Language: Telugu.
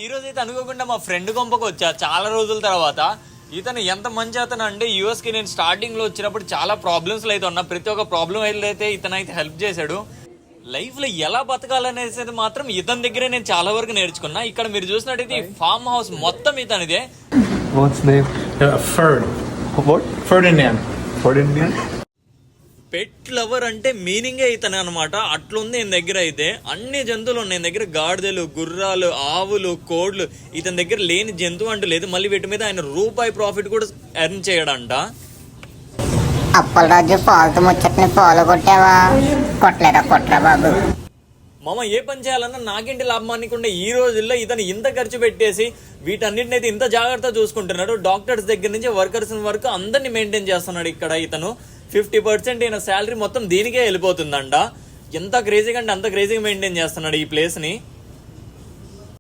ఈ రోజు అయితే అనుకోకుండా మా ఫ్రెండ్ కొంపకు వచ్చా చాలా రోజుల తర్వాత. ఇతను ఎంత మంచి అతను అంటే యూఎస్ కి నేను స్టార్టింగ్ లో వచ్చినప్పుడు చాలా ప్రాబ్లమ్స్ అయితే ఉన్నా, ప్రతి ఒక్క ప్రాబ్లం అయితే ఇతనైతే హెల్ప్ చేశాడు. లైఫ్ లో ఎలా బతకాలనేది మాత్రం ఇతని దగ్గరే నేను చాలా వరకు నేర్చుకున్నా. ఇక్కడ మీరు చూసినట్టయితే ఫార్మ్ హౌస్ మొత్తం ఇతనిదే. పెట్ లవర్ అంటే మీనింగే ఇతనే అనమాట. అట్లుంది ఈయన దగ్గర అయితే అన్ని జంతువులు ఉన్నాయి. దగ్గర గాడిదలు, గుర్రాలు, ఆవులు, కోడ్లు. ఇతని దగ్గర లేని జంతువు అంటూ లేదు. మళ్ళీ వీటి మీద ఆయన రూపాయి ప్రాఫిట్ కూడా ఎర్న్ చేయడంట. అప్పలరాజు ఫాల్తు ముచ్చట్ని ఫాలో కొట్టావా? కొట్టలేదా? కొట్టరా బాబు. ఏ పని చేయాలన్నా నాకేంటి లాభం అనుకుంటే ఈ రోజుల్లో ఇతను ఇంత ఖర్చు పెట్టేసి వీటన్నిటినైతే ఇంత జాగ్రత్త చూసుకుంటున్నాడు. డాక్టర్స్ దగ్గర నుంచి వర్కర్స్ వరకు అందరినీ మెయింటైన్ చేస్తున్నాడు. ఇక్కడ ఇతను 50% ఈయన శాలరీ మొత్తం దీనికే వెళ్ళిపోతుందంట. ఎంత క్రేజీగా అంటే అంత క్రేజీగా మెయింటైన్ చేస్తున్నాడు ఈ ప్లేస్ ని.